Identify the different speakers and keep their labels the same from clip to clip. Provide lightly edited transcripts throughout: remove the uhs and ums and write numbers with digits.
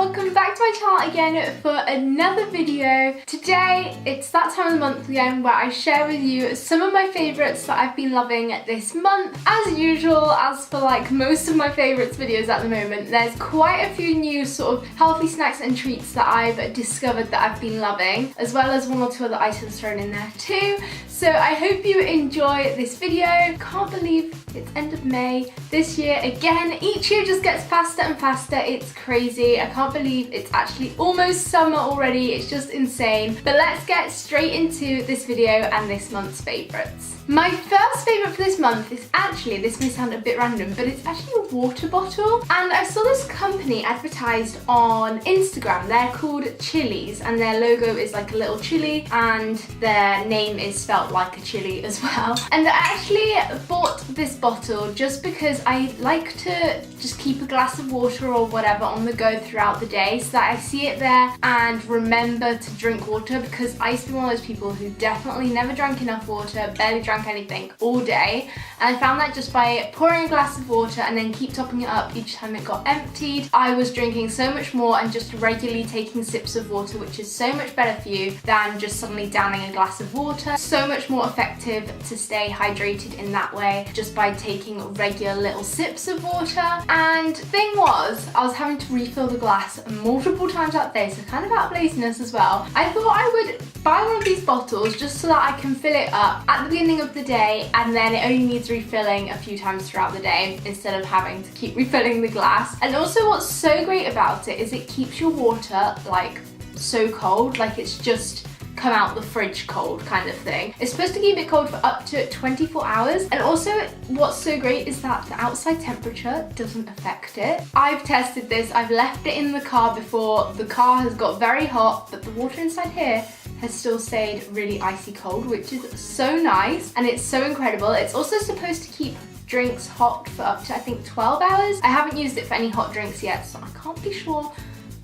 Speaker 1: welcome back to my channel again for another video. Today it's that time of the month again where I share with you some of my favourites that I've been loving this month. As usual, as for like most of my favourites videos at the moment, there's quite a few new sort of healthy snacks and treats that I've discovered that I've been loving, as well as one or two other items thrown in there too. So I hope you enjoy this video. Can't believe it's end of May this year again. Each year just gets faster and faster. It's crazy. I can't believe it's actually almost summer already. It's just insane. But let's get straight into this video and this month's favourites. My first favourite for this month is actually, this may sound a bit random, but it's actually a water bottle. And I saw this company advertised on Instagram. They're called Chili's and their logo is like a little chili and their name is spelt like a chili as well. And I actually bought this bottle just because I like to just keep a glass of water or whatever on the go throughout the day so that I see it there and remember to drink water, because I used to be one of those people who definitely never drank enough water, barely drank anything all day, and I found that just by pouring a glass of water and then keep topping it up each time it got emptied, I was drinking so much more and just regularly taking sips of water, which is so much better for you than just suddenly downing a glass of water. So much more effective to stay hydrated in that way, just by taking regular little sips of water. And thing was, I was having to refill the glass multiple times that day, so kind of out of laziness as well. I thought I would buy one of these bottles just so that I can fill it up at the beginning of the day, and then it only needs refilling a few times throughout the day instead of having to keep refilling the glass. And also what's so great about it is it keeps your water like so cold, like it's just come out the fridge cold kind of thing. It's supposed to keep it cold for up to 24 hours. And also what's so great is that the outside temperature doesn't affect it. I've tested this, I've left it in the car before, the car has got very hot, but the water inside here has still stayed really icy cold, which is so nice and it's so incredible. It's also supposed to keep drinks hot for up to I think 12 hours. I haven't used it for any hot drinks yet, so I can't be sure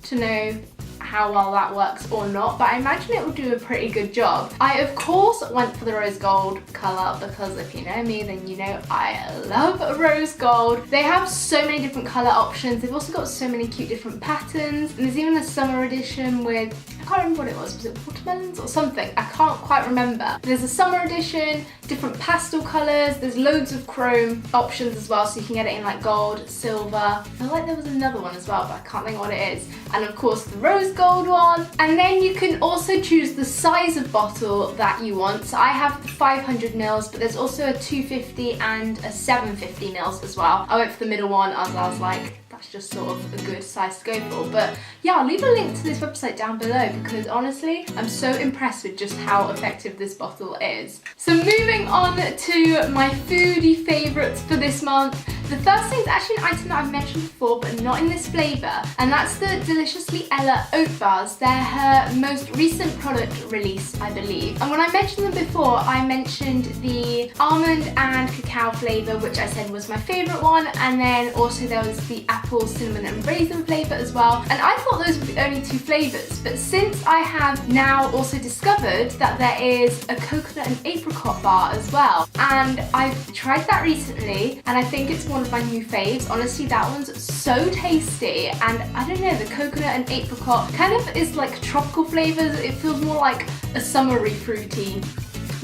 Speaker 1: to know how well that works or not, but I imagine it will do a pretty good job. I of course went for the rose gold colour because if you know me then you know I love rose gold. They have so many different colour options. They've also got so many cute different patterns, and there's even a summer edition with, I can't remember what it was it watermelons or something? I can't quite remember. There's a summer edition, different pastel colours, there's loads of chrome options as well, so you can get it in like gold, silver. I feel like there was another one as well, but I can't think what it is. And of course the rose gold one. And then you can also choose the size of bottle that you want. So I have the 500 mils, but there's also a 250 and a 750 mils as well. I went for the middle one as I was like, that's just sort of a good size to go for. But yeah, I'll leave a link to this website down below because honestly, I'm so impressed with just how effective this bottle is. So moving on to my foodie favourites for this month. The first thing is actually an item that I've mentioned before, but not in this flavour, and that's the Deliciously Ella Oat Bars. They're her most recent product release, I believe. And when I mentioned them before, I mentioned the almond and cacao flavour, which I said was my favourite one, and then also there was the apple, cinnamon and raisin flavour as well. And I thought those were the only two flavours, but since I have now also discovered that there is a coconut and apricot bar as well, and I've tried that recently, and I think it's one of my new faves. Honestly, that one's so tasty, and I don't know, the coconut and apricot kind of is like tropical flavours. It feels more like a summery fruity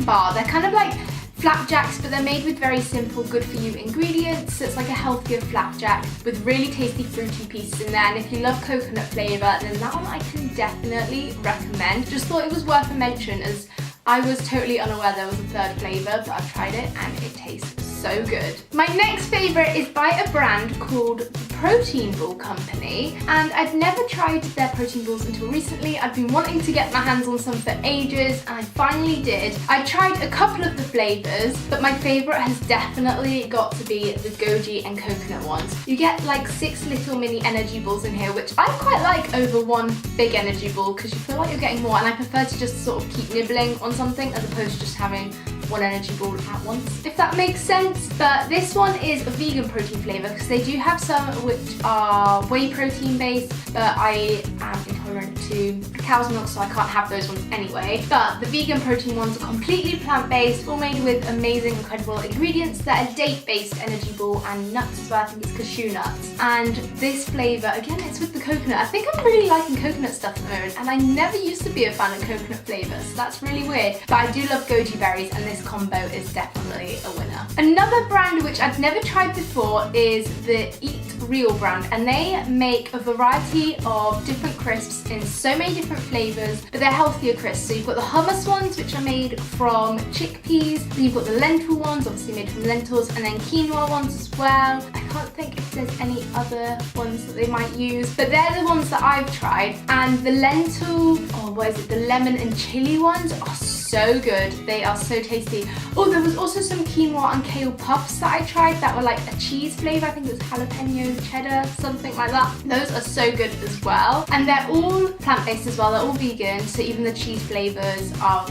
Speaker 1: bar. They're kind of like flapjacks, but they're made with very simple, good for you ingredients. So it's like a healthier flapjack with really tasty fruity pieces in there. And if you love coconut flavour, then that one I can definitely recommend. Just thought it was worth a mention as I was totally unaware there was a third flavour, but I've tried it and it tastes so good. My next favourite is by a brand called the Protein Ball Company, and I'd never tried their protein balls until recently. I've been wanting to get my hands on some for ages, and I finally did. I tried a couple of the flavours, but my favourite has definitely got to be the goji and coconut ones. You get like 6 little mini energy balls in here, which I quite like over one big energy ball because you feel like you're getting more, and I prefer to just sort of keep nibbling on something as opposed to just having one energy ball at once, if that makes sense. But this one is a vegan protein flavour because they do have some which are whey protein based, but I am intolerant to cow's milk, so I can't have those ones anyway. But the vegan protein ones are completely plant-based, all made with amazing, incredible ingredients that are date-based, energy ball, and nuts as well. I think it's cashew nuts. And this flavour, again, it's with the coconut. I think I'm really liking coconut stuff at the moment, and I never used to be a fan of coconut flavours, so that's really weird. But I do love goji berries, and this combo is definitely a winner. Another brand which I've never tried before is the Eat Real brand, and they make a variety of different crisps in so many different flavours, but they're healthier crisps. So you've got the hummus ones, which are made from chickpeas, then you've got the lentil ones, obviously made from lentils, and then quinoa ones as well. I can't think if there's any other ones that they might use, but they're the ones that I've tried. And the lentil, the lemon and chili ones are so good. They are so tasty. Oh, there was also some quinoa and kale puffs that I tried that were like a cheese flavour. I think it was jalapeno cheddar, something like that. Those are so good as well. And they're all plant-based as well. They're all vegan, so even the cheese flavours are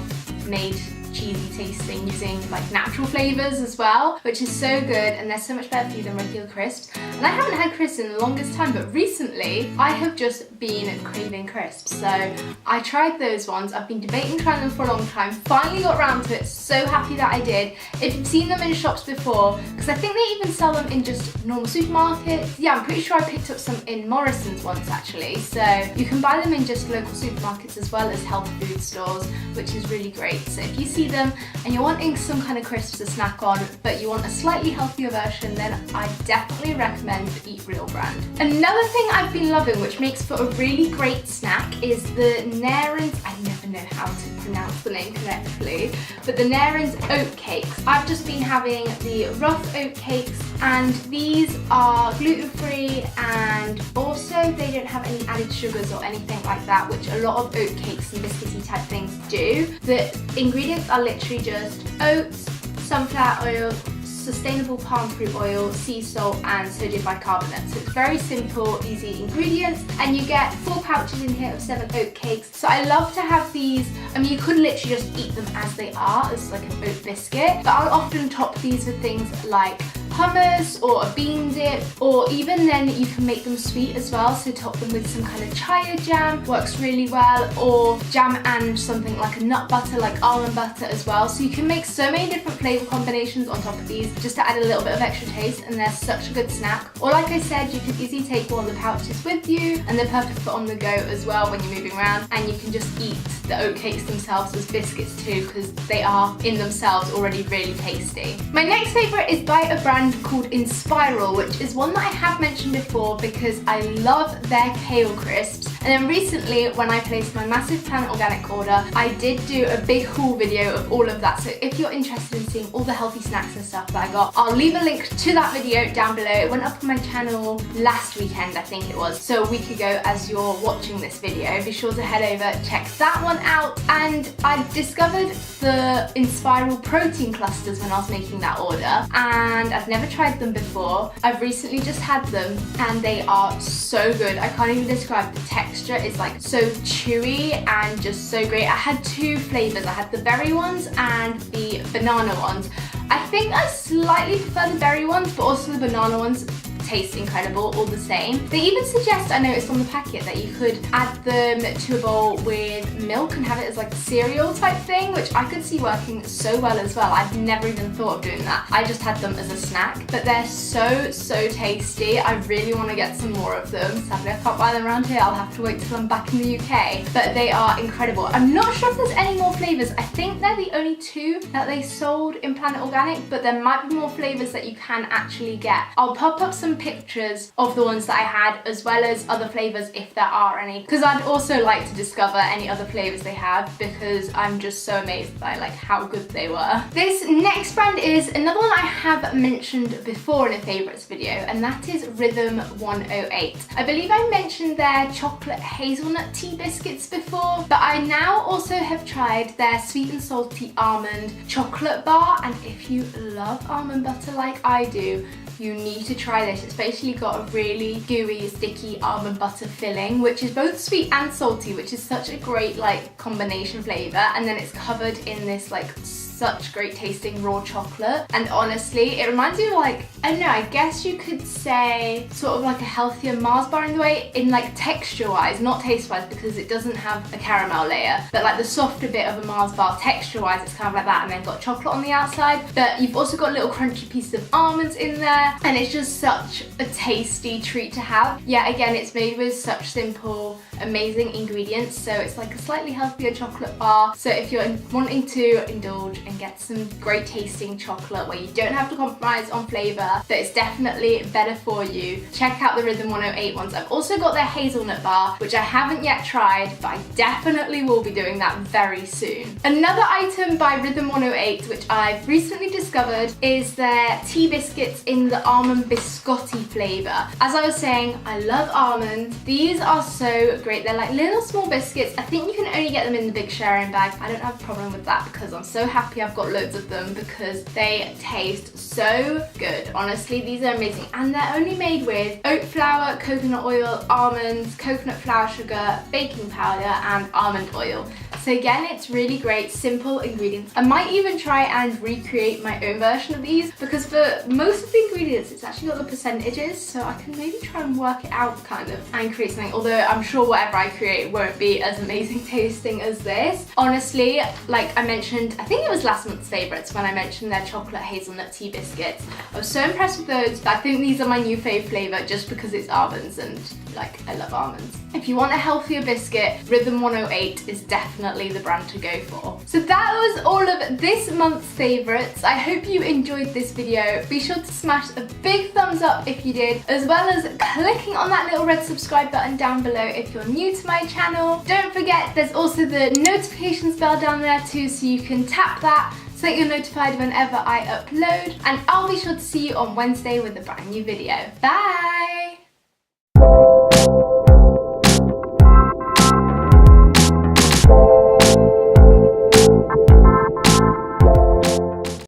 Speaker 1: made cheesy tasting using like natural flavours as well, which is so good, and they're so much better for you than regular crisps. And I haven't had crisps in the longest time, but recently I have just been craving crisps, so I tried those ones. I've been debating trying them for a long time, finally got around to it, so happy that I did. If you've seen them in shops before, because I think they even sell them in just normal supermarkets. Yeah, I'm pretty sure I picked up some in Morrison's once actually, so you can buy them in just local supermarkets as well as health food stores, which is really great. So if you see them and you're wanting some kind of crisps to snack on, but you want a slightly healthier version, then I definitely recommend the Eat Real brand. Another thing I've been loving, which makes for a really great snack, is the Naree's, I never know how to pronounce the name correctly, but the Naree's oat cakes. I've just been having the rough oat cakes, and these are gluten-free, and also they don't have any added sugars or anything like that, which a lot of oat cakes and biscuity type things do. The ingredients are literally just oats, sunflower oil, sustainable palm fruit oil, sea salt, and sodium bicarbonate. So it's very simple, easy ingredients, and you get 4 pouches in here of 7 oat cakes. So I love to have these. I mean, you could literally just eat them as they are, as like an oat biscuit, but I'll often top these with things like hummus or a bean dip, or even then you can make them sweet as well, so top them with some kind of chia jam, works really well, or jam and something like a nut butter, like almond butter as well. So you can make so many different flavour combinations on top of these just to add a little bit of extra taste, and they're such a good snack. Or like I said, you can easily take one of the pouches with you, and they're perfect for on the go as well when you're moving around, and you can just eat the oat cakes themselves as biscuits too, because they are in themselves already really tasty. My next favourite is by a brand called Inspiral, which is one that I have mentioned before because I love their kale crisps. And then recently, when I placed my massive Planet Organic order, I did do a big haul video of all of that. So if you're interested in seeing all the healthy snacks and stuff that I got, I'll leave a link to that video down below. It went up on my channel last weekend, I think it was, so a week ago as you're watching this video. Be sure to head over, check that one out. And I discovered the Inspiral protein clusters when I was making that order, and I've never tried them before. I've recently just had them, and they are so good. I can't even describe. The texture is like so chewy and just so great. I had 2 flavours. I had the berry ones and the banana ones. I think I slightly prefer the berry ones, but also the banana ones taste incredible all the same. They even suggest, I noticed on the packet, that you could add them to a bowl with milk and have it as like a cereal type thing, which I could see working so well as well. I've never even thought of doing that. I just had them as a snack, but they're so tasty. I really want to get some more of them. Sadly, I can't buy them around here. I'll have to wait till I'm back in the UK, but they are incredible. I'm not sure if there's any more flavours. I think they're the only 2 that they sold in Planet Organic, but there might be more flavours that you can actually get. I'll pop up some pictures of the ones that I had, as well as other flavours if there are any, because I'd also like to discover any other flavours they have, because I'm just so amazed by like how good they were. This next brand is another one I have mentioned before in a favourites video, and that is Rhythm 108. I believe I mentioned their chocolate hazelnut tea biscuits before, but I now also have tried their sweet and salty almond chocolate bar, and if you love almond butter like I do, you need to try this. It's basically got a really gooey, sticky almond butter filling, which is both sweet and salty, which is such a great like combination flavour, and then it's covered in this like such great tasting raw chocolate, and honestly it reminds me of like, I don't know, I guess you could say sort of like a healthier Mars bar in the way, in like texture wise, not taste wise because it doesn't have a caramel layer, but like the softer bit of a Mars bar texture wise, it's kind of like that, and then got chocolate on the outside, but you've also got little crunchy pieces of almonds in there, and it's just such a tasty treat to have. Yeah, again, it's made with such simple, amazing ingredients, so it's like a slightly healthier chocolate bar. So if you're wanting to indulge and get some great tasting chocolate where you don't have to compromise on flavour, but it's definitely better for you, check out the Rhythm 108 ones. I've also got their hazelnut bar, which I haven't yet tried, but I definitely will be doing that very soon. Another item by Rhythm 108, which I've recently discovered, is their tea biscuits in the almond biscotti flavour. As I was saying, I love almonds. These are so great. They're like little small biscuits. I think you can only get them in the big sharing bag. I don't have a problem with that because I'm so happy I've got loads of them because they taste so good. Honestly, these are amazing, and they're only made with oat flour, coconut oil, almonds, coconut flour sugar, baking powder and almond oil. So again, it's really great, simple ingredients. I might even try and recreate my own version of these because for most of the ingredients it's actually got the percentages, so I can maybe try and work it out kind of and create something, although I'm sure whatever I create won't be as amazing tasting as this. Honestly, like I mentioned, I think it was last month's favourites when I mentioned their chocolate hazelnut tea biscuits. I was so impressed with those. I think these are my new fave flavour just because it's almonds and like I love almonds. If you want a healthier biscuit, Rhythm 108 is definitely the brand to go for. So that was all of this month's favourites. I hope you enjoyed this video. Be sure to smash a big thumbs up if you did, as well as clicking on that little red subscribe button down below if you're new to my channel. Don't forget, there's also the notifications bell down there too, so you can tap that so that you're notified whenever I upload, and I'll be sure to see you on Wednesday with a brand new video. Bye!